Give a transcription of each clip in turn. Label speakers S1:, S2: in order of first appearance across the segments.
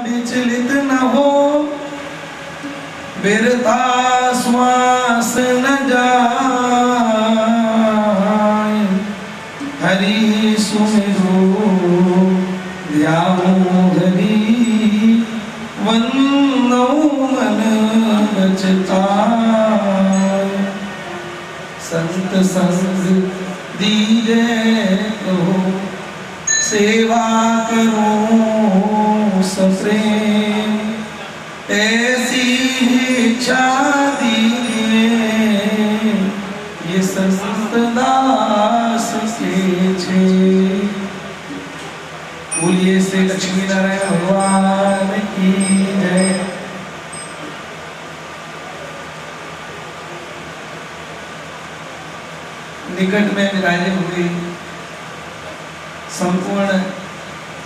S1: विचलित न हो, बिरथा श्वास न जाए। हरि सुमिरो ध्याओ हरि, वंदो मन बचताय। संत संग दीजे कहो, सेवा करो सप्रेम। ऐसी इच्छा दीजिए, ये संत दास के छे। बोलिए श्री लक्ष्मी नारायण भगवान की जय। निकट में विराजे हुए संपूर्ण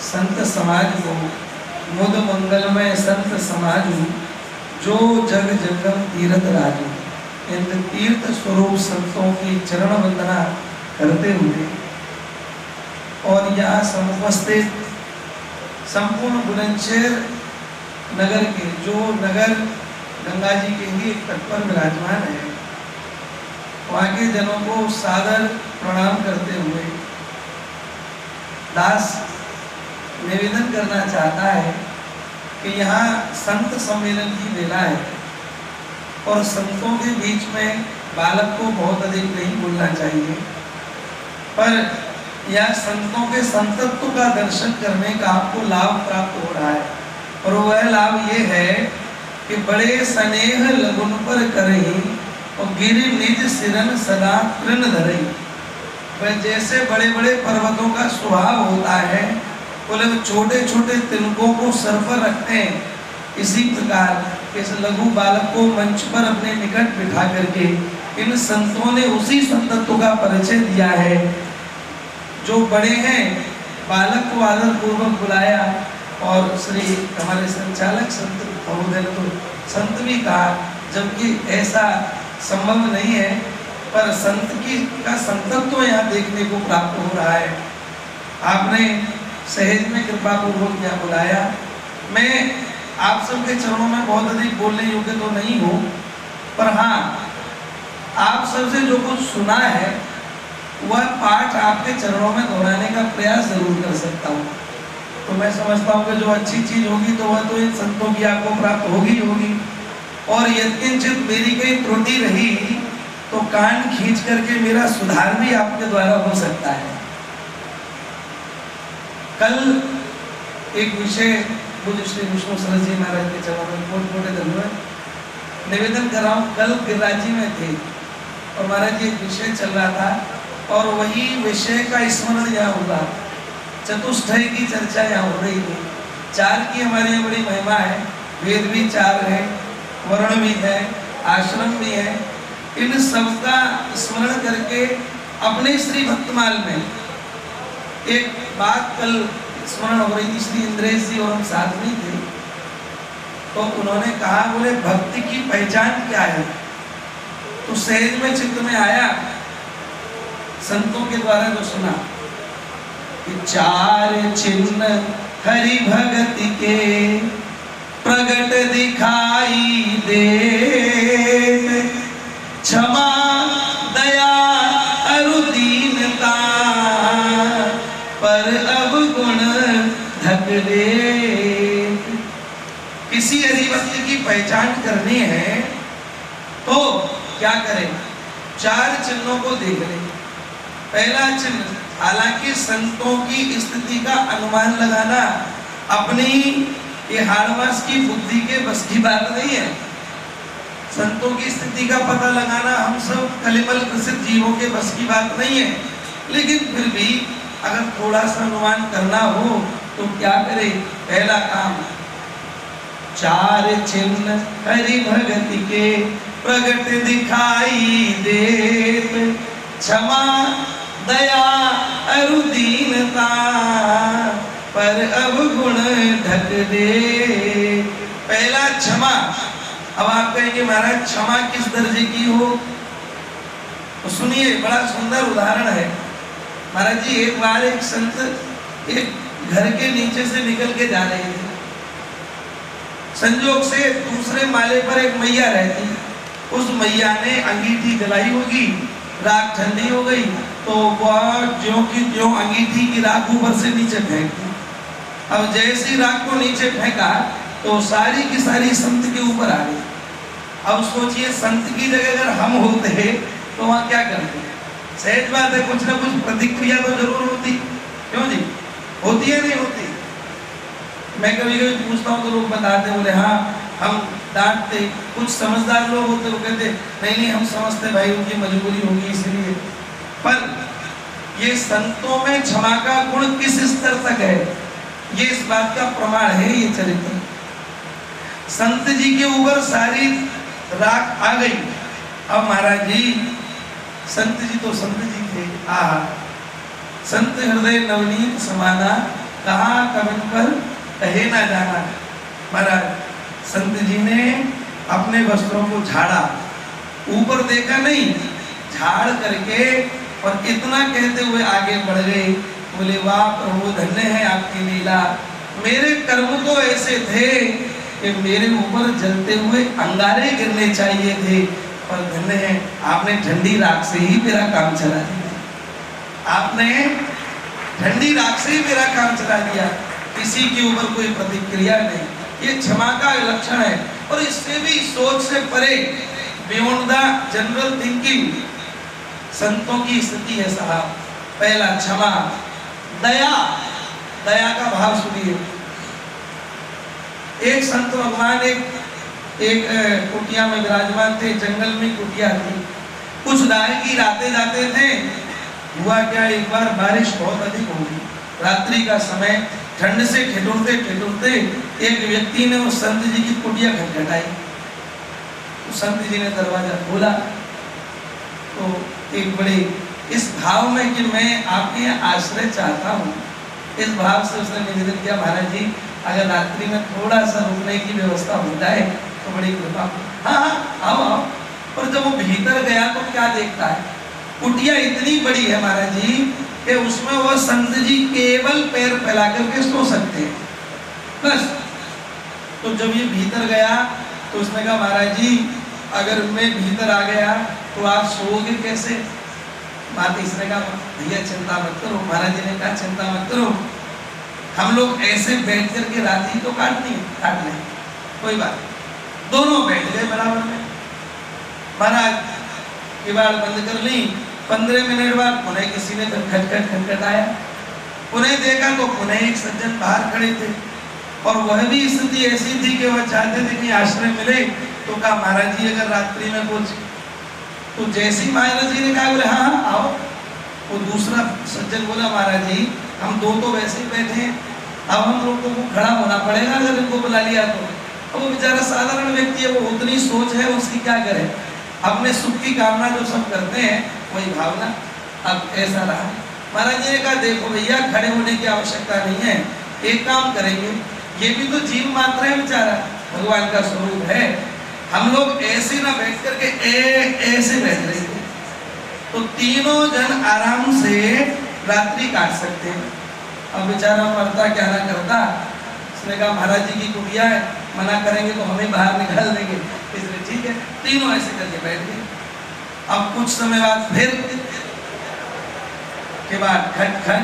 S1: संत समाज को, मुद मंगलमय संत समाज जो जग जंगम तीर्थ राजू, इन तीर्थ स्वरूप संतों की चरण वंदना करते हुए और यहाँ समुपस्थित संपूर्ण बुलंदशहर नगर के, जो नगर गंगा जी के ही तट पर विराजमान है, वहाँ के जनों को सादर प्रणाम करते हुए दास निवेदन करना चाहता है कि यहाँ संत सम्मेलन की मेला है और संतों के बीच में बालक को बहुत अधिक नहीं बोलना चाहिए, पर यह संतों के संतत्व का दर्शन करने का आपको लाभ प्राप्त हो रहा है। और वह लाभ ये है कि बड़े स्नेह लगुन पर करही और गिरि निज सिरन सदा तृण धरई। वह जैसे बड़े बड़े पर्वतों का स्वभाव होता है, बोले छोटे छोटे तिनकों को सर पर रखते हैं, इसी प्रकार इस लघु बालक को मंच पर अपने निकट बिठा करके इन संतों ने उसी संतत्व का परिचय दिया है। जो बड़े हैं, बालक को आदर पूर्वक बुलाया और श्री हमारे संचालक संत महोदय तो संत भी कहा, जबकि ऐसा संभव नहीं है, पर संत की का संतत्व यहाँ देखने को प्राप्त हो रहा है। आपने सहज में कृपा पूर्वक यहाँ बुलाया। मैं आप सबके चरणों में बहुत अधिक बोलने योग्य तो नहीं हूँ, पर हाँ, आप सबसे जो कुछ सुना है वह पाठ आपके चरणों में दोहराने का प्रयास जरूर कर सकता हूँ। तो मैं समझता हूँ कि जो अच्छी चीज होगी तो वह तो इन संतों की आपको प्राप्त होगी होगी, और यत्किंचित मेरी कोई त्रुटि रही तो कान खींच करके मेरा सुधार भी आपके द्वारा हो सकता है। कल एक विषय मुझे श्री विष्णु सरस जी महाराज के चरणों में बहुत मोटे धन्यवाद निवेदन कर रहा हूँ। कल गिरिराज जी में थे और महाराज जी एक विषय चल रहा था और वही विषय का स्मरण यहाँ हुआ। चतुष्टय की चर्चा यहाँ हो रही थी। चार की हमारे यहाँ बड़ी महिमा है, वेद भी चार है, वर्ण भी है, आश्रम भी है। इन सबका स्मरण करके अपने श्री भक्तमाल में एक बात कल स्मरण हो रही थी। श्री इंद्रेश जी और हम साथ में थे, तो उन्होंने कहा, बोले भक्ति की पहचान क्या है? तो सहज में चित्त में आया संतों के द्वारा जो सुना कि चार चिन्ह हरि भगति के प्रगट दिखाई दे, क्षमा दया अरुदीनता पर अब गुण ढक दे। किसी हरिभक्त की पहचान करनी है तो क्या करें? चार चिन्हों को देख लें। पहला चिन्ह, हालांकि संतों की स्थिति का अनुमान लगाना अपनी ये हाड़वास की बुद्धि के बस की बात नहीं है। संतों की स्थिति का पता लगाना हम सब कलिमल प्रसिद्ध जीवों के बस की बात नहीं है, लेकिन फिर भी अगर थोड़ा सा अनुमान करना हो तो क्या करें? पहला काम, चार चिन्ह हरि भगति के प्रगट दिखाई दे, क्षमा दया अरुदीनता पर अब गुण ढक दे। पहला क्षमा। अब आप कहेंगे महाराज क्षमा किस दर्जे की हो? तो सुनिए, बड़ा सुंदर उदाहरण है। महाराज जी एक बार एक संत एक घर के नीचे से निकल के जा रहे थे संजोग से दूसरे माले पर एक मैया रहती, उस मैया ने अंगीठी जलाई होगी, राख ठंडी हो गई तो वह ज्यों की त्यों अंगीठी की राख ऊपर से नीचे फेंक दी। अब जैसी राख को नीचे फेंका तो सारी की सारी संत के ऊपर आ गई। अब सोचिए संत की जगह अगर हम होते तो वहां क्या करते? सहज बात है, कुछ ना कुछ प्रतिक्रिया तो जरूर होती, क्यों जी? होती है नहीं होती? मैं कभी कभी पूछता हूँ तो लोग बताते, बोले हाँ हम डांटते। कुछ समझदार लोग होते वो कहते नहीं नहीं हम समझते भाई उनकी मजबूरी होगी इसलिए। पर ये संतों में क्षमा का गुण किस स्तर तक है, ये इस बात का प्रमाण है ये चरित्र। संत जी के ऊपर सारी राख आ गई। अब महाराज जी, संत जी तो संत जी थे, संत हृदय नवनीत समाना, कहा कवन पर कहे ना जाना। महाराज संत जी ने अपने वस्त्रों को झाड़ा, ऊपर देखा नहीं, झाड़ करके और इतना कहते हुए आगे बढ़ गए। बोले वाह प्रभु धन्य है आपकी लीला, मेरे कर्म तो ऐसे थे कि मेरे ऊपर जलते हुए अंगारे गिरने चाहिए थे, पर धन्य है आपने ठंडी राख से ही मेरा काम चला दिया। आपने ठंडी राख से ही मेरा काम चला दिया, किसी के ऊपर कोई प्रतिक्रिया नहीं। ये क्षमा का लक्षण है। और इससे भी सोच से परे, बियॉन्ड द जनरल थिंकिंग, संतों की स्थिति है साहब। पहला क्षमा, दया, दया का भाव सुनिए। एक संत भगवान एक कुटिया में विराजमान थे, जंगल में कुटिया थी। कुछ राहगीर आते जाते थे। हुआ क्या, एक बार बारिश बहुत अधिक होगी, रात्रि का समय, ठंड से ठिठुरते ठिठुरते एक व्यक्ति ने उस संत जी की कुटिया खटखटाई। तो संत जी ने दरवाजा खोला तो एक बड़े इस भाव में कि मैं आपके यहाँ आश्रय चाहता हूँ, इस भाव से उसने निवेदन किया, महाराज जी अगर रात्रि में थोड़ा सा रुकने की व्यवस्था हो जाए तो बड़ी कृपा। हाँ हाँ आओ आओ। और जब वो भीतर गया तो क्या देखता है, कुटिया इतनी बड़ी है महाराज जी कि उसमें वो संत जी केवल पैर फैला करके सो सकते हैं बस। तो जब ये भीतर गया तो उसने कहा महाराज जी अगर मैं भीतर आ गया तो आप सोओगे कैसे? इसने कहा भैया चिंता मत करो। महाराज जी ने कहा चिंता मत करो, हम लोग ऐसे बैठ करके रात ही तो काट लें, कोई बात। दोनों बैठ गए बराबर में। महाराज किवाड़ बंद कर ली। 15 मिनट बाद पुनः किसी ने खटखट आया। पुनः देखा तो पुनः एक सज्जन बाहर खड़े थे और वह भी स्थिति ऐसी थी कि वह चाहते थे कि आश्रय मिले। तो कहा महाराज जी अगर रात्रि में कुछ, तो जैसी महाराज जी ने कहा बोले हाँ हाँ आओ। वो दूसरा सज्जन बोला महाराज जी हम दो तो वैसे ही बैठे हैं, अब हम लोगों को खड़ा होना पड़ेगा अगर इनको बुला लिया तो। अब वो बेचारा साधारण व्यक्ति है, वो उतनी सोच है उसकी, क्या करे, अपने सुख की कामना जो सब करते हैं वही भावना। अब ऐसा रहा। महाराज जी ने कहा देखो भैया खड़े होने की आवश्यकता नहीं है, एक काम करेंगे, ये भी तो जीव मात्र है बेचारा, भगवान का स्वरूप है, हम लोग ऐसे ना बैठ करके ऐसे बैठ रहे थे तो तीनों जन आराम से रात्रि काट सकते हैं। अब बेचारा मरता क्या ना करता। उसने कहा महाराज जी की कुटिया है, मना करेंगे तो हमें बाहर निकाल देंगे, इसलिए ठीक है तीनों ऐसे करके बैठ गए। अब कुछ समय बाद फिर के बाद खट खट।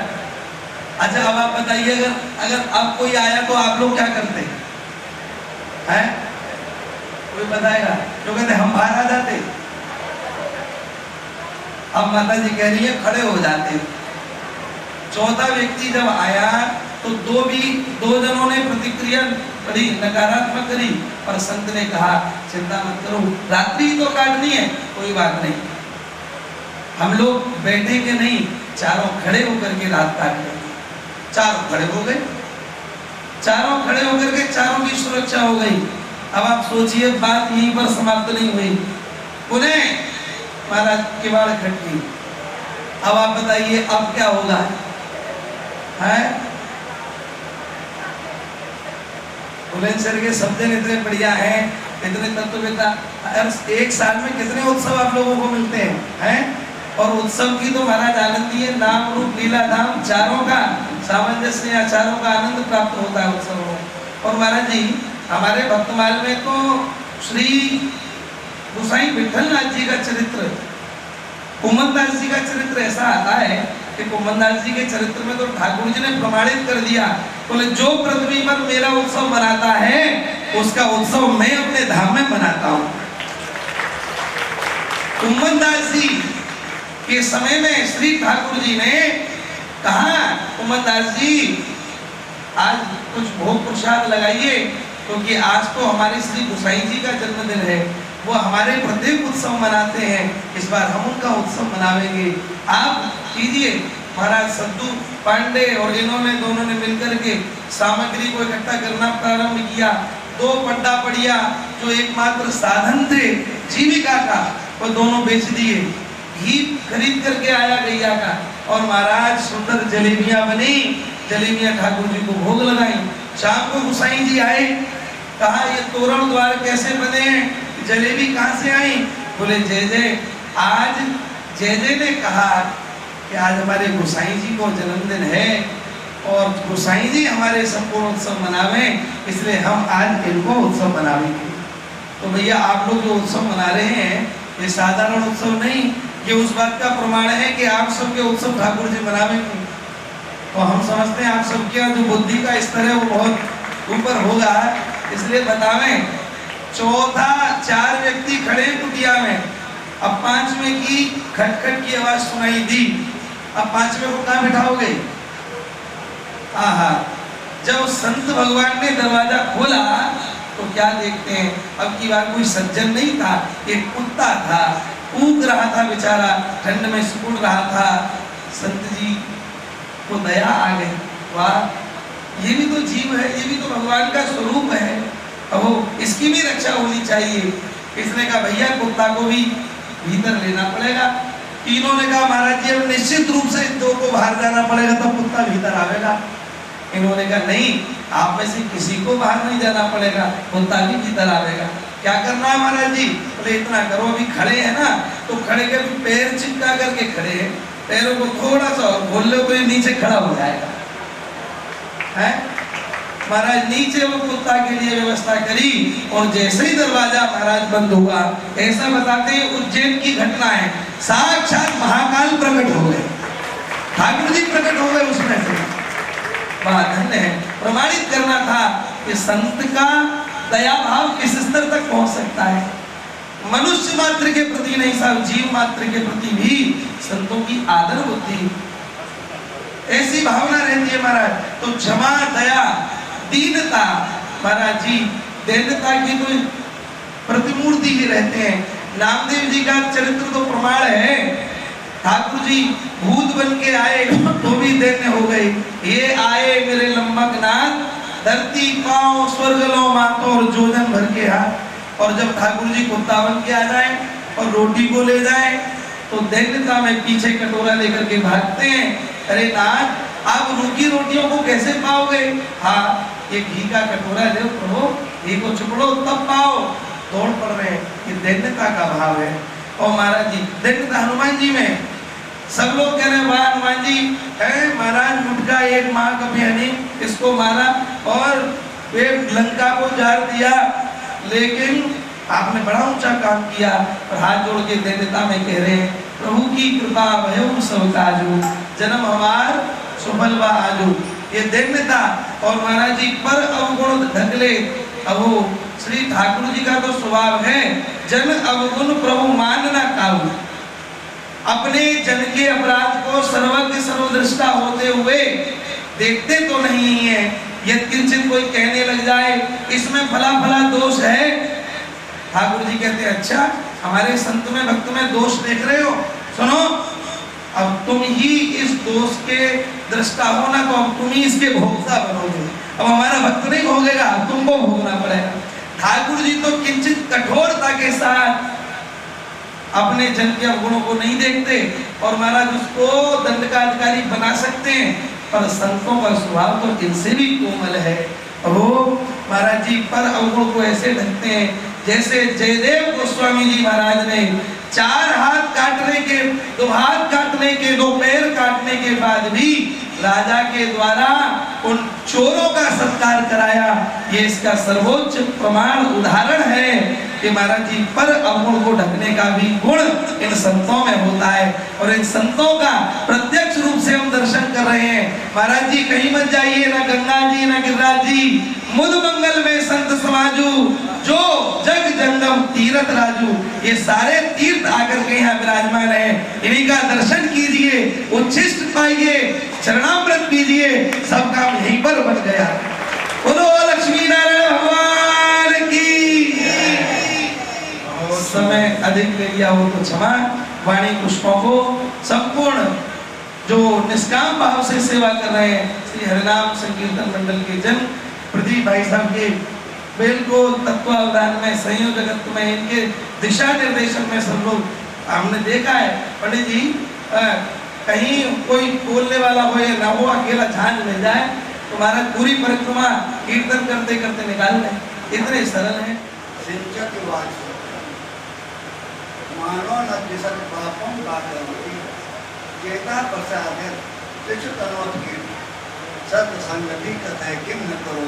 S1: अच्छा अब आप बताइए अगर अब कोई आया तो आप लोग क्या करते हैं? कोई बताएगा? जो कहते हम बाहर आ जाते। अब माता जी कह रही है खड़े हो जाते। चौथा व्यक्ति जब आया तो दो जनों ने प्रतिक्रिया बड़ी नकारात्मक करी, पर संत ने कहा चिंता मत करो, रात्रि तो काटनी है, कोई बात नहीं, हम लोग बैठेंगे नहीं, चारों खड़े होकर के रात काट लेंगे। चारों खड़े हो गए, चारों खड़े होकर के चारों की सुरक्षा हो गई। अब आप सोचिए बात यहीं पर समाप्त नहीं हुई, पुनः महाराज किवाड़ खटकी। अब आप बताइए अब क्या होगा? है बुलंदशहर के शब्द इतने बढ़िया हैं, इतने तत्ववेता। एक साल में कितने उत्सव आप लोगों को मिलते हैं? और उत्सव की तो महाराज आनंदी है, नाम रूप लीला धाम चारों का सामंजस्य या चारों का आनंद प्राप्त होता है उत्सवों। और महाराज जी हमारे भक्तमाल में तो श्री गोसाई विठलनाथ जी का चरित्र, कुमनदास जी का चरित्र ऐसा आता है कि कुमनदास जी के चरित्र में तो ठाकुर जी ने प्रमाणित कर दिया, बोले जो पृथ्वी पर मेरा उत्सव मनाता है उसका उत्सव मैं अपने धाम में मनाता हूँ। कुमनदास जी के समय में श्री ठाकुर जी ने कहा, कुमनदास जी आज कुछ भोग प्रसाद लगाइए, क्योंकि आज तो हमारे श्री गोसाई जी का जन्मदिन है, वो हमारे प्रत्येक उत्सव मनाते हैं, इस बार हम उनका उत्सव मनावेंगे, आप कीजिए। महाराज सद्दू पांडे और इन्होंने दोनों ने मिलकर के सामग्री को इकट्ठा करना प्रारंभ किया। 2 पड्डा पड़िया जो एकमात्र साधन थे जीविका का, वो दोनों बेच दिए। घी खरीद करके आया गैया का, और महाराज सुंदर जलेबियां बनी, जलेबियां ठाकुर जी को भोग लगाई। शाम को गोसाई जी आए, कहा ये तोरण द्वार कैसे बने हैं, जलेबी कहाँ से आई? बोले जय जय, आज जय जय ने कहा कि आज हमारे गोसाई जी को जन्मदिन है और गोसाई जी हमारे संपूर्ण उत्सव मनावे, इसलिए हम आज इनको उत्सव मनावेंगे। तो भैया आप लोग जो उत्सव मना रहे हैं ये साधारण उत्सव नहीं, ये उस बात का प्रमाण है कि आप सबके उत्सव ठाकुर जी मनावेंगे। तो हम समझते हैं आप सबके जो बुद्धि का स्तर है वो बहुत ऊपर होगा, इसलिए बतावें। चौथा 4 व्यक्ति खड़े कुटिया में, अब 5वें की खटखट की आवाज सुनाई दी, अब 5वें को कहाँ बिठाओगे? आहा, जब संत भगवान ने दरवाजा खोला तो क्या देखते हैं, अब की बार कोई सज्जन नहीं था, एक कुत्ता था, कूद रहा था बेचारा, ठंड में सिकुड़ रहा था। संत जी को दया आ गई, वाह ये भी तो जीव है, ये भी तो भगवान का स्वरूप है, अब इसकी भी रक्षा होनी चाहिए। इसने कहा भैया कुत्ता को भी भीतर लेना पड़ेगा। तीनों ने कहा महाराज जी अब निश्चित रूप से 2 को बाहर जाना पड़ेगा तब कुत्ता भीतर आवेगा। इन्होंने कहा नहीं, आप में से किसी को बाहर नहीं जाना पड़ेगा, कुत्ता भी भीतर आवेगा। क्या करना है महाराज जी? बोले इतना करो, अभी खड़े हैं ना तो खड़े के पैर चिपका करके खड़े हैं, पैरों को थोड़ा सा और खोल लो तो ये नीचे खड़ा हो जाएगा। है महाराज नीचे वो कुत्ता के लिए व्यवस्था करी, और जैसे ही दरवाजा महाराज बंद हुआ, ऐसा बताते हैं उज्जैन की घटना है, साक्षात महाकाल प्रकट हो गए, ठाकुर जी प्रकट हो गए उसमें से। बात धन्य है, प्रमाणित करना था कि संत का दया भाव किस स्तर तक पहुंच सकता है। मनुष्य मात्र के प्रति नहीं साहब, जीव मात्र के प्रति भी संतों की आदर बुद्धि ऐसी भावना रहती है महाराज। तो क्षमा, दया, दीनता, महाराज जी दीनता की तो प्रतिमूर्ति ही रहते हैं। नामदेव जी का चरित्र तो प्रमाण है, ठाकुर जी भूत बन के आए तो भी दैन्य हो गए। ये आए मेरे लंबक नाथ, धरती पांव स्वर्ग लो मातो और जोजन भर के हाथ। और जब ठाकुर जी कुत्ता बन के आ जाए और रोटी को ले जाए तो दैन्यता में पीछे कटोरा लेकर के भागते हैं, अरे नाथ आप रूखी रोटियों को कैसे पाओगे? हाँ ये घी का कटोरा ले प्रभु, घी को चुपड़ो तब पाओ। दौड़ पड़ रहे हैं, ये दैन्यता का भाव है। और महाराज जी दैन्यता हनुमान जी में, सब लोग कह रहे हैं वाह हनुमान जी है, महाराज मुटका एक माँ का बहनी इसको मारा और वे लंका को जार दिया, लेकिन आपने बड़ा ऊंचा काम किया। और हाथ जोड़ के दैन्यता में कह रहे हैं प्रभु की कृपा भयो सब काजू, जन्म हमार सुफल व आजू। ये दैन्यता और महाराज जी पर अवगुण ढकले। अब वो श्री ठाकुर जी का तो स्वभाव है, जन अवगुण प्रभु मानना काबू। अपने जन के अपराध को सर्वज्ञ सर्वदृष्टा होते हुए देखते तो नहीं है, यदि किंचित कोई कहने लग जाए इसमें फला फला दोष है, ठाकुर जी कहते हैं अच्छा हमारे संत में भक्त में दोष देख रहे हो, सुनो अब तुम ही इस दोष के दृष्टा हो ना, तो अब तुम ही इसके भोक्ता बनोगे। अब हमारा भक्त नहीं भोगेगा, तुमको भोगना पड़ेगा। ठाकुर जी तो किंचित कठोरता के साथ अपने जन के अवगुणों को नहीं देखते और महाराज उसको दंड का अधिकारी बना सकते हैं, पर संतों का स्वभाव तो इनसे भी कोमल है। वो महाराज जी पर अवगुण को ऐसे ढकते हैं जैसे जयदेव गोस्वामी जी महाराज ने 4 हाथ काटने के, 2 हाथ काटने के, 2 पैर काटने के बाद भी राजा के द्वारा उन चोरों का सत्कार कराया। ये इसका सर्वोच्च प्रमाण उदाहरण है कि महाराज जी पर अवगुण को ढकने का भी गुण इन संतों में होता है, और इन संतों का प्रत्यक्ष रूप से हम दर्शन कर रहे हैं। महाराज जी कहीं मत जाइए, ना गंगा जी ना गिरिराज जी, मुद मंगल में संत समाजू, जो जग जंगम तीर्थ राजू, ये सारे तीर्थ आकर के यहाँ विराजमान है। इन्हीं का दर्शन कीजिए, उच्छिष्ट पाइए, चरणामृत पीजिए, सब काम यहीं पर बन गया। बोलो लक्ष्मी नारायण भगवान की। समय अधिक ले लिया हो तो क्षमा। वाणी पुष्पों को संपूर्ण जो निष्काम भाव से सेवा कर रहे हैं श्री हरिनाम संकीर्तन मंडल के जन प्रदीप भाई साहब के बिल्कुल तत्वावधान में, संयोजकत्व में, इनके दिशा निर्देशन में सब लोग हमने देखा है। पंडित जी कहीं कोई बोलने वाला हो या ना हो, अकेला झांझ ले जाए तो महाराज पूरी परिक्रमा कीर्तन करते करते निकाल लें, इतने सरल है।
S2: मानो न दिशत पापम बाकरति चेता प्रसादे तिछु तनोत की सत संगति कथय किम न करो।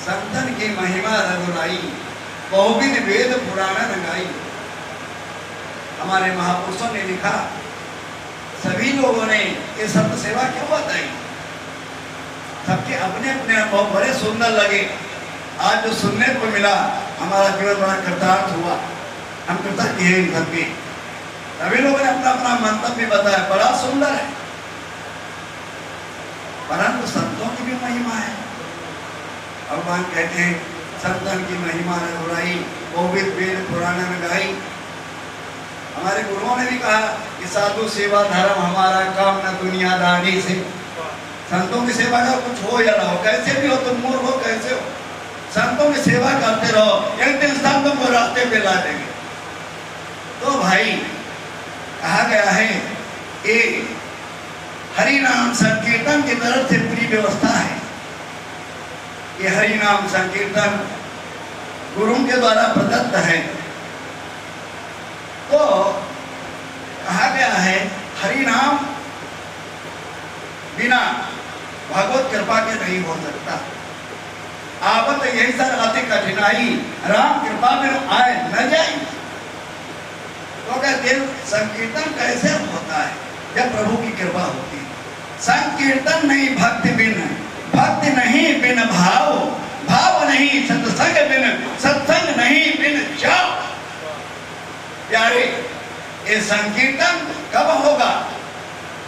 S2: संतन की महिमा रघुराई बहुविध वेद पुराण रंगाई। हमारे महापुरुषों ने लिखा, सभी लोगों ने ये संत सेवा क्यों बताई, सबके अपने अपने अनुभव बड़े सुंदर लगे। आज जो सुनने को मिला हमारा जीवन बड़ा कृतार्थ हुआ, हम कृतज्ञ हैं इन सबके। सभी लोगों ने अपना अपना मंतव्य बताया, बड़ा सुंदर है। परंतु संतों की भी महिमा है। भगवान कहते हैं संतन की महिमा रघुराई बहुविध वेद पुराण में गाई। हमारे गुरुओं ने भी कहा कि साधु सेवा धर्म हमारा काम न दुनियादारी से। संतों की सेवा का कुछ हो या ना हो, कैसे भी हो, तुम मूर्ख हो कैसे हो, संतों की सेवा करते रहो, एक दिन संतों को रास्ते पे ला देंगे। तो भाई कहा गया है कि हरि नाम संकीर्तन की तरफ से पूरी व्यवस्था है। ये हरि नाम संकीर्तन गुरुओं के द्वारा प्रदत्त है। तो कहा गया है हरि नाम बिना भगवत कृपा के नहीं हो सकता। आवत यही सर अति कठिनाई, राम कृपा में आए न जाए। तो कहते संकीर्तन कैसे होता है, जब प्रभु की कृपा होती है। संकीर्तन नहीं भक्ति बिन, भक्ति नहीं बिन भाव, भाव नहीं सत्संग बिन, सत्संग नहीं बिन जाओ। प्यारे, ये संकीर्तन कब होगा?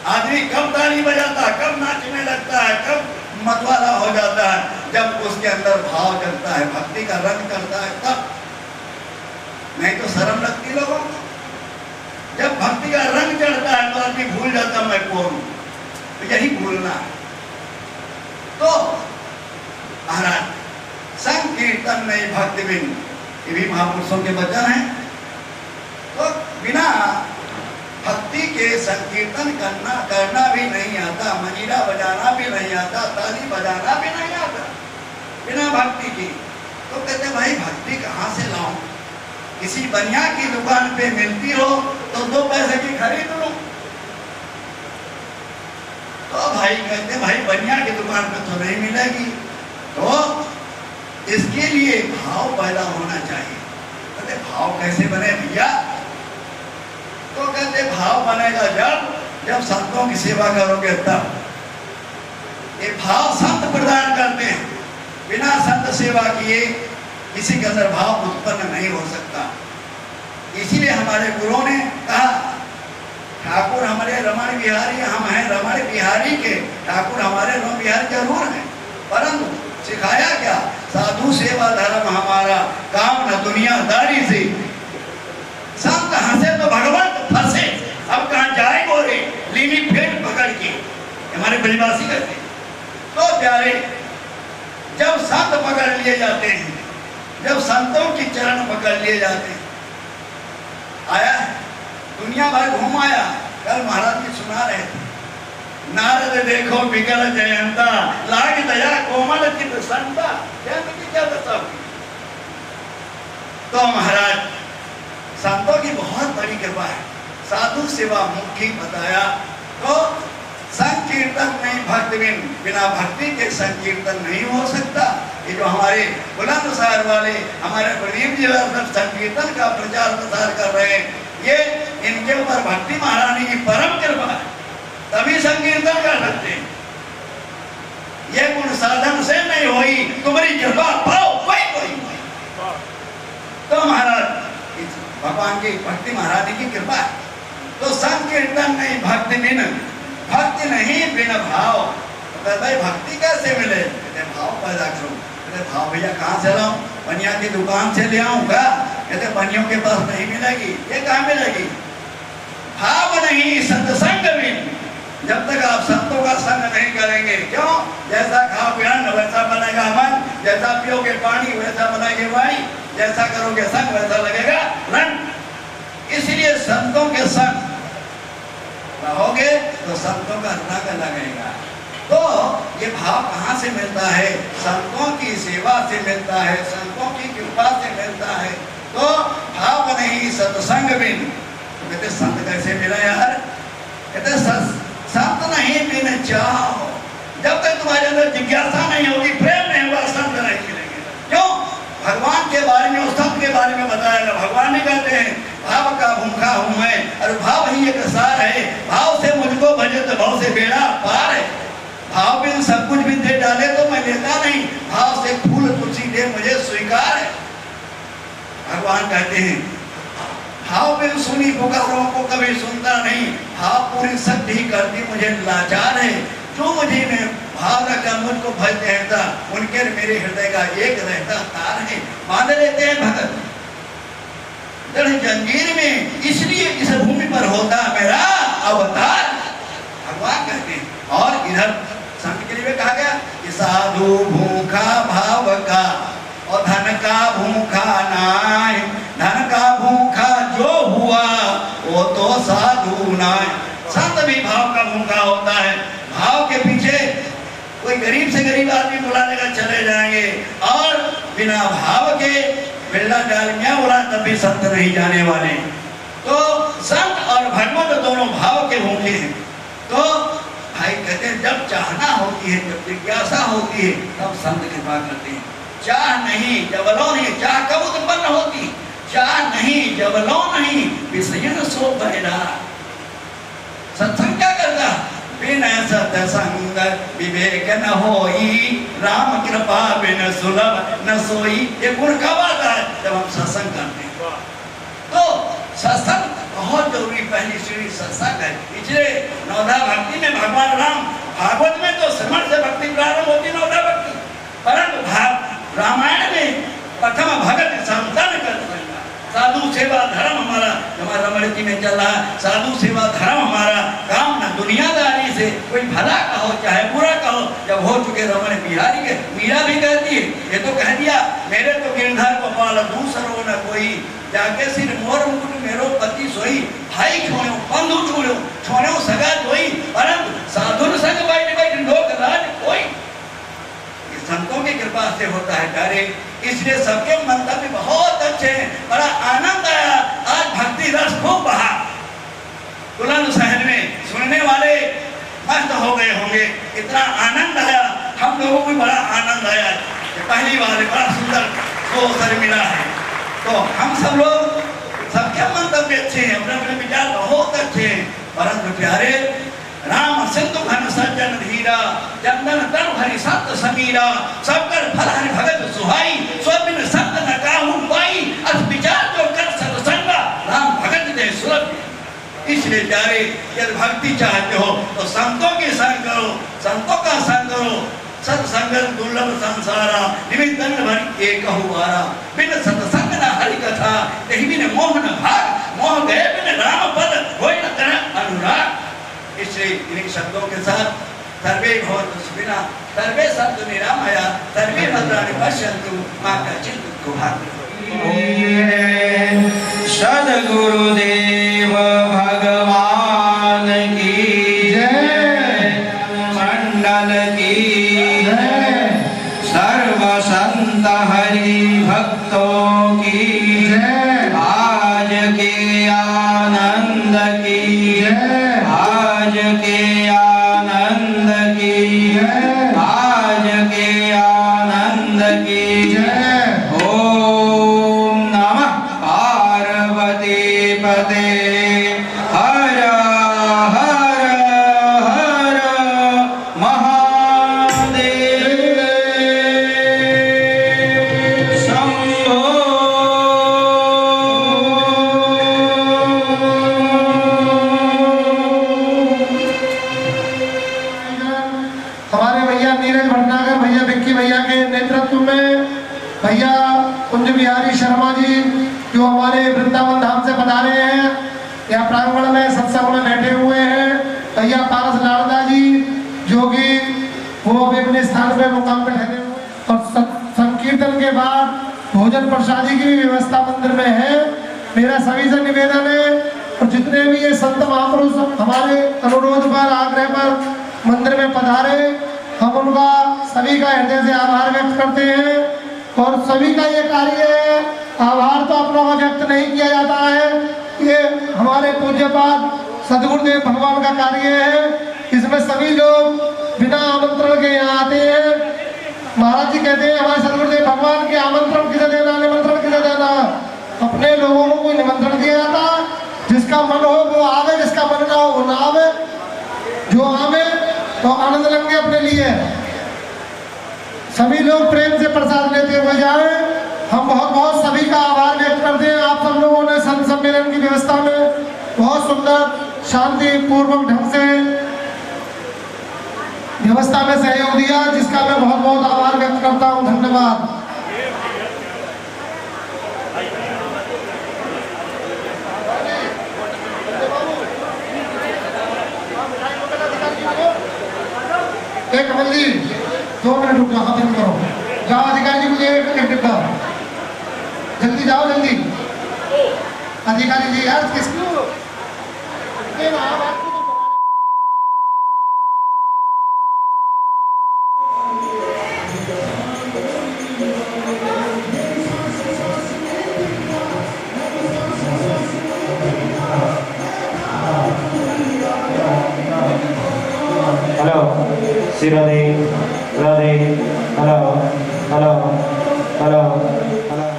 S2: आदमी कब ताली बजाता है, कब नाचने लगता है, कब मतवाला हो जाता है? जब उसके अंदर भाव जलता है, भक्ति का रंग करता है, तब। नहीं तो शर्म लगती लोगों को। जब भक्ति का रंग चढ़ता है तो आदमी भूल जाता मैं कौन हूं। तो यही भूलना है। तो महाराज संकीर्तन नहीं भक्ति बिन, ये भी महापुरुषों के वचन हैं। तो बिना भक्ति के संकीर्तन करना भी नहीं आता, मंजीरा बजाना भी नहीं आता, ताली बजाना भी नहीं आता बिना भक्ति की। तो कहते भाई भक्ति कहाँ से लाऊं? किसी बनिया की दुकान पे मिलती हो तो 2 पैसे की खरीद लो। तो भाई कहते भाई बनिया की दुकान पे तो नहीं मिलेगी, तो इसके लिए भाव पैदा होना चाहिए। कहते भाव कैसे बने भैया? तो कहते भाव बनेगा जब संतों की सेवा करोगे तब। ये भाव संत प्रदान करते हैं, बिना संत सेवा किए किसी के अंदर भाव उत्पन्न नहीं हो सकता। इसीलिए हमारे गुरुओं ने कहा ठाकुर हमारे रमण बिहारी, हम हैं रमण बिहारी के, ठाकुर हमारे रमण बिहारी जरूर हैं, परंतु सिखाया क्या? साधु सेवा धर्म हमारा काम न दुनियादारी से। संत हंसे तो भगवंत फंसे। अब कहाँ जाए गोरे लीनी पेट पकड़ के, हमारे ब्रजवासी कहते। तो प्यारे, जब संत पकड़ लिए जाते हैं, जब संतों की चरण पकड़ लिए जाते हैं, आया दुनिया भर घुमाया। कल महाराज जी सुना रहे थे, नारद देखो विकल जयंता, लाग दया कोमल चित संता। क्या दशा हुई? तो महाराज संतों की बहुत बड़ी कृपा है। साधु सेवा मुखी बताया। तो संकीर्तन नहीं भक्ति बिना भक्ति के संकीर्तन नहीं हो सकता। ये जो हमारे बुलंदशहर वाले हमारे प्रदीप जी संकीर्तन का प्रचार प्रसार कर रहे हैं, ये इनके ऊपर भक्ति महारानी की परम कृपा है, तभी संकीर्तन कर सकते हैं। ये गुण साधन से नहीं हुई, तुम्हारी कृपा पाओ कोई तो महाराज भगवान की भक्ति महारानी की कृपा है। तो संकीर्तन नहीं भक्ति नहीं बिना भाव। तो भाई भक्ति कैसे मिले? कहते भाव पैदा करो। कहते भाव भैया कहाँ से लाऊं? बनिया की दुकान से ले आऊंगा? कहते बनियों के पास नहीं मिलेगी। ये कहाँ मिलेगी? भाव नहीं सत्संग भी। जब तक आप संतों का संग नहीं करेंगे, क्यों? जैसा खाओ पियो वैसा बनेगा मन, जैसा पियोगे पानी वैसा बनेगी वाणी, जैसा करोगे संग वैसा लगेगा रंग। इसलिए संतों के संग रहोगे तो संतों का रंग लगेगा। तो ये भाव कहाँ से मिलता है? संतों की सेवा से मिलता है, संतों की कृपा से मिलता है। तो भाव नहीं सत्संग बिन। तो कहते संत कैसे मिला यार? कहते संत नहीं बिन चाहो। जब तक तुम्हारे अंदर जिज्ञासा नहीं होगी, प्रेम नहीं होगा, संत नहीं मिलेंगे। क्यों? भगवान के बारे में, उस संत के बारे में बताया ना। भगवान ने कहते हैं भाव का भूखा हूं मैं, और भाव ही एक सार है। भाव से मुझको भजे तो भाव से बेड़ा पार है। भाव बिन सब कुछ भी दे डाले तो मैं लेता नहीं, भाव से फूल तुलसी दे मुझे स्वीकार है। भगवान कहते हैं भाव बिन सुनी पुकारों को कभी सुनता नहीं, भाव पूरी शक्ति ही करती मुझे लाचार है। जो मुझे ने भाव रखा मुझको भज रहता, उनके मेरे हृदय का एक रहता तार है। मान लेते हैं भगत दृढ़ जंजीर में, इसलिए इस भूमि पर होता मेरा अवतार। भगवान कहते हैं। और इधर संत के लिए कहा गया कि साधु भूखा भाव का और धन का भूखा नाय। धन का भूखा जो हुआ वो तो साधु नाय। संत भी भाव का भूखा होता है। भाव के पीछे कोई गरीब से गरीब आदमी बुला लेगा, चले जाएंगे, और बिना भाव के बिल्ला डालियां बोला तब भी संत नहीं जाने वाले। तो संत और भगवत दोनों भाव के भूखे हैं। तो भाई कहते हैं जब चाहना होती है, जब जिज्ञासा होती है, तब संत कृपा करते हैं। चाह नहीं जबलों नहीं। चाह कब उत्पन्न होती? चाह नहीं जबलों नहीं, विषयन सो बहरा। सत्संग क्या करता? बिन सत्संग विवेक न होई, राम कृपा बिन सुलभ न सोई। ये गुण कब आता है? जब हम सत्संग करते हैं। तो सत्संग बहुत जरूरी, पहली सीढ़ी सत्संग है। पिछले नवधा भक्ति में भगवान राम, भागवत में तो श्रवण से भक्ति प्रारंभ होती, नवधा भक्ति। परंतु रामायण में प्रथम भगत संतन कर साधु सेवा धर्म हमारा, हमारा रमण जी में चल रहा है। साधु सेवा धर्म हमारा काम न दुनियादारी से, कोई भला कहो चाहे बुरा कहो। जब हो चुके रमण बिहारी के, मीरा भी कहती है, ये तो कह दिया मेरे तो गिरधर गोपाल दूसरो न कोई, जाके सिर मोर मुकुट मेरो पति सोई। भाई छोड़ो बंधु छोड़ो सगा जोई, परंतु साधु संग बैठ बैठ लोक राज कोई। संतों की कृपा से होता है कार्य। इसलिए सबके मंतव्य बहुत अच्छे हैं। बड़ा आनंद आया, आज भक्ति रस खूब बहा। बुलंदशहर में सुनने वाले मस्त हो गए होंगे, इतना आनंद आया। हम लोगों को बड़ा आनंद आया। पहली बार बड़ा सुंदर अवसर मिला है। तो हम सब लोग, सबके मंतव्य अच्छे हैं, अपने अपने विचार बहुत अच्छे हैं। परंतु प्यारे राम सिंधु घन सज्जन धीरा, चंदन तनु हरि सत्य समीरा। सबकर फल हरि भगत सुहाई, स्वबिन संत न काहू पाई। अस विचार जो कर सत्संगा, राम भगत दे सुलभ। इसलिए प्यारे यदि भक्ति चाहते हो तो संतों के संग करो, संतों का संग करो। सत्संग दुर्लभ संसारा, निमित्तन भरि एक हुआरा। बिन सत्संग न हरि कथा, यही बिन मोह न भाग। मोह गए बिन राम पद, होय न तरह अनुराग। इसलिए इन्हीं शब्दों के साथ सर्वे भवन्तु सुखिनः, सर्वे सन्तु निरामया, सर्वे भद्राणि पश्यन्तु मा कश्चित् दुःखभाग्।
S1: सद्गुरुदेव भगवान की जय, मंडल की जय, सर्व संत हरि भक्तों की जय, आज के आनंद की जय, आज के आनंद
S3: जी भैया के नेतृत्व में भैया कुंज बिहारी शर्मा जी जो हमारे वृंदावन धाम से पधारे हैं, यहाँ प्रांगण में सत्संग में बैठे हुए हैं। भैया पारस लाड़दा जी जो कि वो अभी अपने स्थान पे मुकाम पे ठहरे हुए और संकीर्तन के बाद भोजन प्रसादी की भी व्यवस्था मंदिर में है। मेरा सभी से निवेदन है और जितने भी ये संत महापुरुष हमारे अनुरोध पर आग्रह पर मंदिर में पधारे, हम उनका सभी का हृदय से आभार व्यक्त करते हैं। और सभी का ये कार्य है, आभार तो अपनों का व्यक्त नहीं किया जाता है, ये हमारे पूज्यपाद सदगुरुदेव भगवान का कार्य है। इसमें सभी लोग बिना आमंत्रण के यहाँ आते हैं। महाराज जी कहते हैं हमारे सदगुरुदेव भगवान के आमंत्रण किसे देना, निमंत्रण किसे देना, अपने लोगों को कोई निमंत्रण दिया जाता, जिसका मन हो वो आवे, जिसका मन ना हो वो ना आवे, जो आवे तो आनंद लेंगे अपने लिए। सभी लोग प्रेम से प्रसाद लेते हुए जाए। हम बहुत बहुत सभी का आभार व्यक्त करते हैं। आप सब लोगों ने संत सम्मेलन की व्यवस्था में बहुत सुंदर शांति पूर्वक ढंग से व्यवस्था में सहयोग दिया, जिसका मैं बहुत बहुत आभार व्यक्त करता हूँ। धन्यवाद। एक कमल जी 2 मिनट रुक जाओ, खत्म करो। जाओ अधिकारी जी, मुझे एक डिब्बा जल्दी जाओ, जल्दी अधिकारी जी यार किसको
S4: hello Shri Radhe Radhe, hello hello hello hello.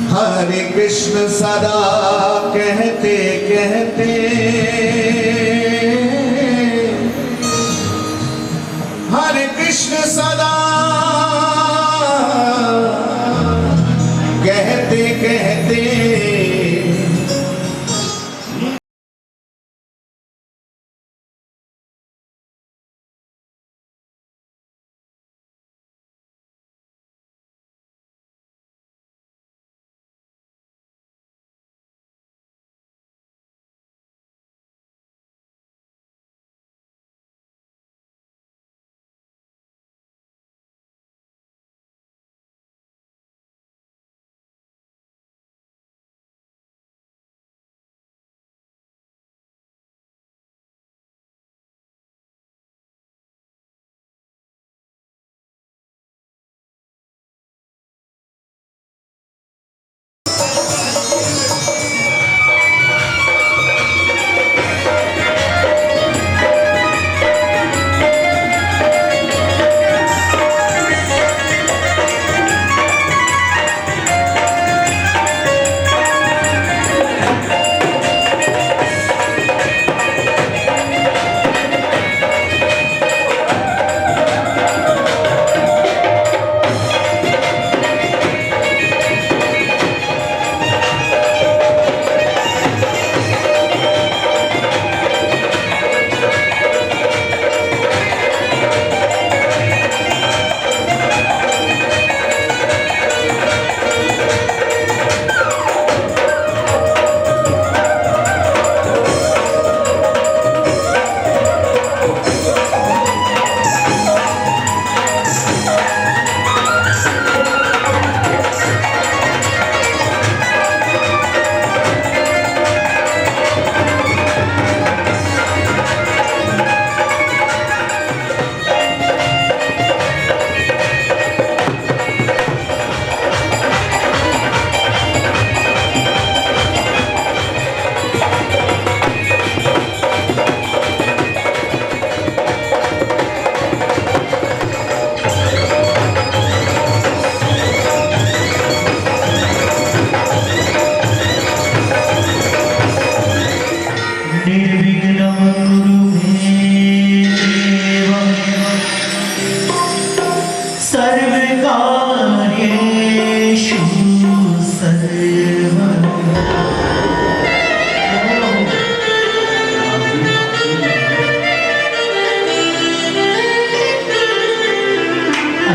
S5: Hare Krishna सदा कहते कहते, हरे कृष्ण सदा कहते कहते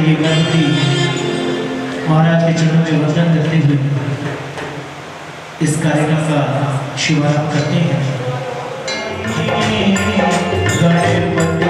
S4: ये गणपति महाराज के चरणों में वंदन करते हुए इस कार्यक्रम का शुभारंभ करते हैं। गणपति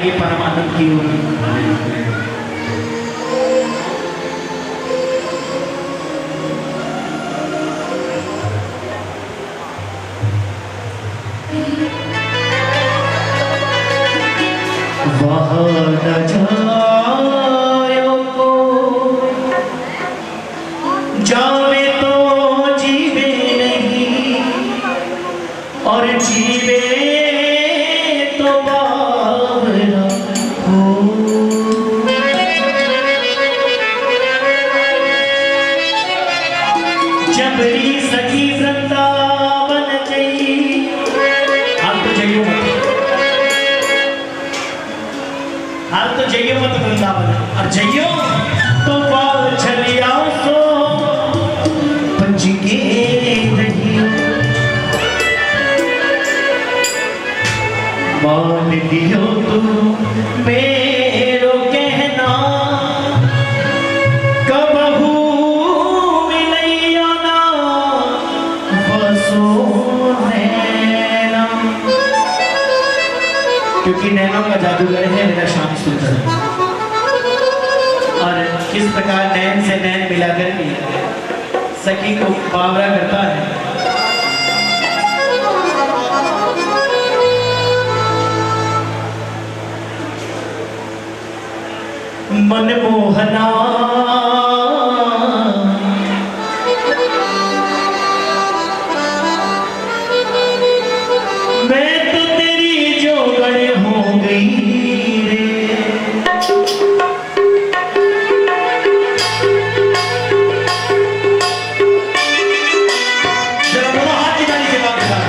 S4: जाएंगे परमानंद की ओर। वहाँ न जायो को जावे तो जीवे नहीं और जीवे तो बावरा हो। जबरी सखी वृंदावन गई, आप तो जाइयो मत, आप तो जाइयो मत वृंदावन, और जाइयो तो बाल चलिया तो पंजी के रही। मान लियो तू मेरो कहना, कबहू मिलैया ना बसो नैना, क्योंकि नैनों का जादूगर है मेरा श्याम सुंदर। और किस प्रकार नैन से नैन मिलाकर के सखी को बावरा करता है। मनमोहना मैं तो तेरी जोगड़ हो गई रे। जरा बोलो हाथ की ताली से बात करो।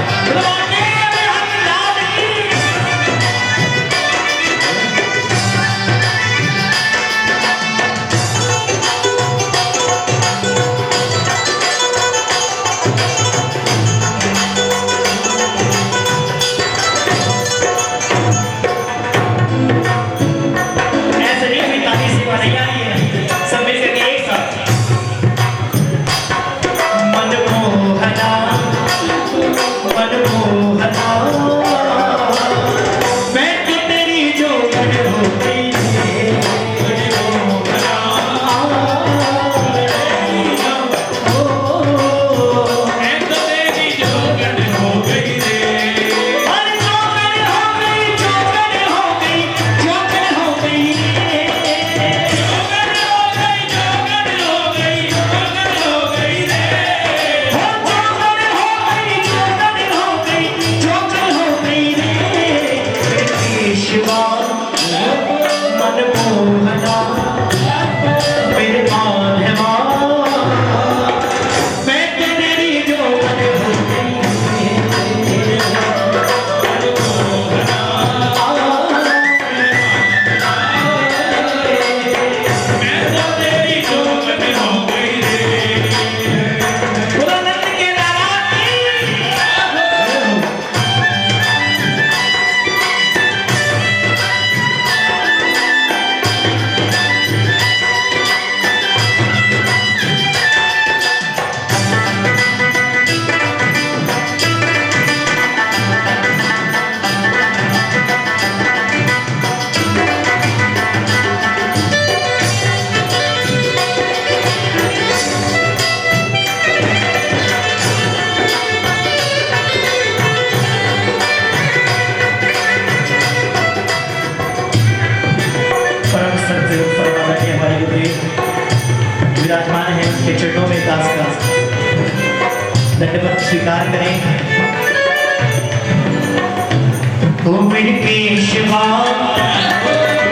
S4: विराजमान है, उसके चरणों में दास का दंडवत स्वीकार करें। ओ मेरे केशवा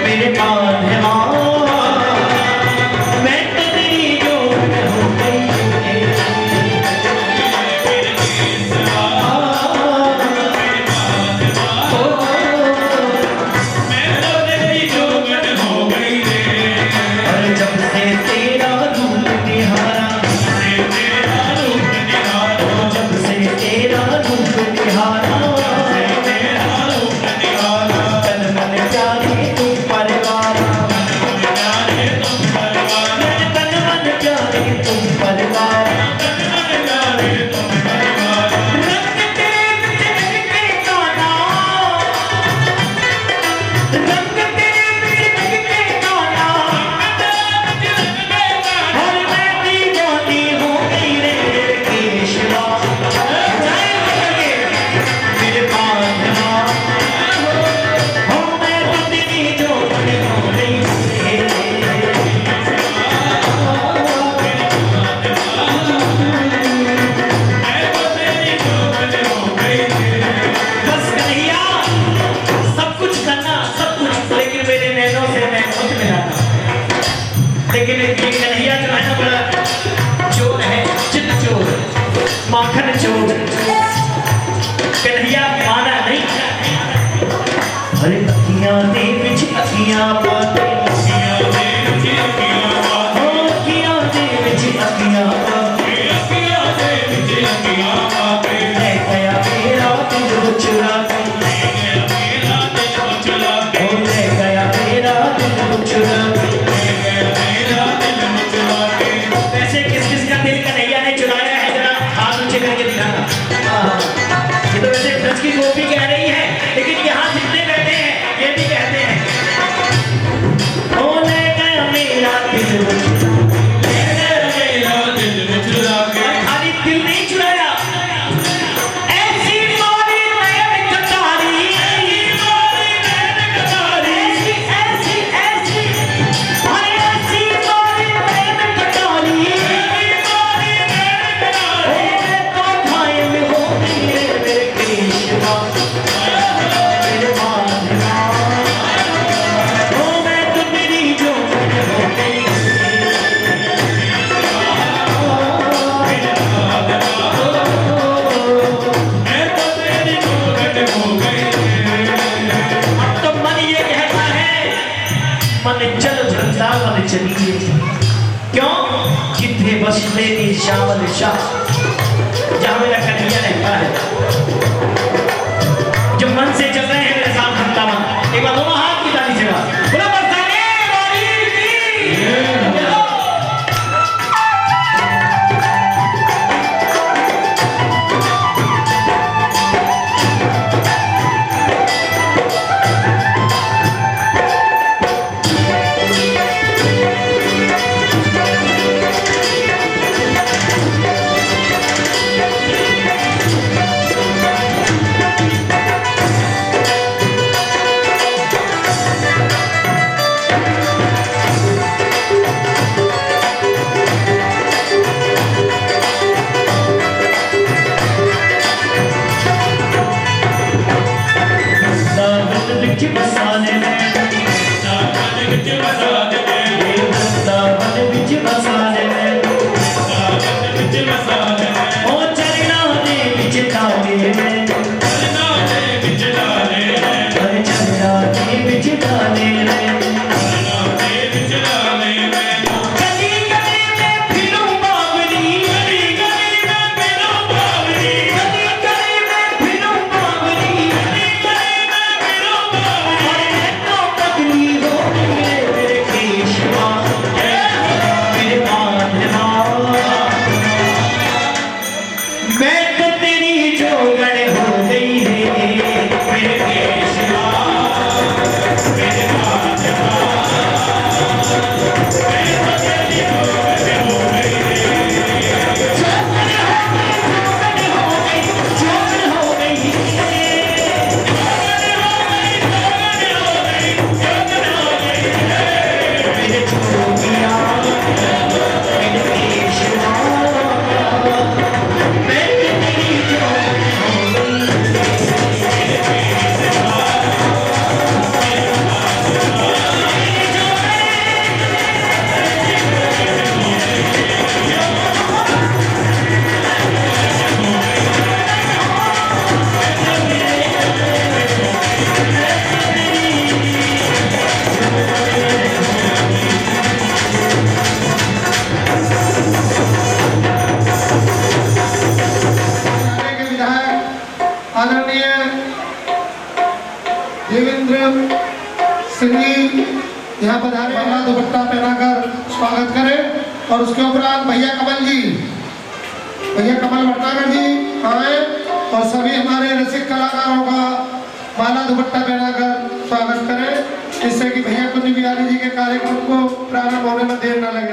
S4: मेरे माधवा, मैं तो तेरी जोड़ हो गई। तेरा रूप निहारा, तन मन दे विच अखियां पाके अखियां दे विच अखियां पाके अखियां दे विच अखियां पाके अखियां दे विच अखियां पाके ले गया मेरा दिल चुरा के ले गया मेरा दिल चुरा के ले गया मेरा दिल चुरा के ले गया मेरा दिल चुरा के। वैसे किस किस का दिल कन्हैया ने चुराया है, जरा हाथ ऊंचे करके दिखाना। ये तो वैसे ब्रज की गोपी कह रही है, लेकिन यहाँ जितने बैठे हैं ये भी कहते हैं ओ ले गया मेरा दिल ले गया मेरा दिल चुरा के। खाली दिल नहीं चुराया, ऐसी मारी नैन कटारी ऐसी मारी नैन कटारी ऐसी ऐसी ऐसी अरे ऐसी मारी नैन कटारी ऐसी मारी नैन कटारी ओ तो घायल हो गई मेरे कृष्णा मेरे माधवा ओ मैं तो तेरी जो हो गई मैं तो तेरी जो हो गई। अब तो मन ये कहता है मन चल वृंदावन चलिए, क्यों जिथे बस मेरी श्यामल शाह, जहाँ मेरा कन्हैया रहता है। जो मन से चल रहे हैं मेरे साथ वृंदावन, एक बार दोनों हाथ की ताली से बोला बरसाने वाली की। बसाने ओ चरना दे विच डाले अरे चरना दे विच डाले गली गली में फिरूं बावरी गली गली में फिरूं बावरी गली गली में फिरूं बावरी गली गली में फिरूं बावरी अरे तो पगली हो मेरे कृष्णा मेरे माधवा मैं तो तेरी जोगण हो गई है मेरे कृष्णा मेरे माधवा मैं तो तेरी जोगण हो गई है जोगण हो गई जोगण हो गई मेरे जोगिया मेरे कृष्णा मैं तो तेरी जोगण हो गई
S3: हरियाणा के विधायक आदरणीय देवेंद्र सिंह जी यहाँ पधारे, माला दुपट्टा पहनाकर स्वागत करें। और उसके उपरांत भैया कमल जी, भैया कमल भट्टागर जी आए और सभी हमारे रसिक कलाकारों का माला दुपट्टा पहनाकर स्वागत करें, जिससे कि भैया कुंज बिहारी जी के कार्यक्रम को प्रारंभ होने में देर न लगे।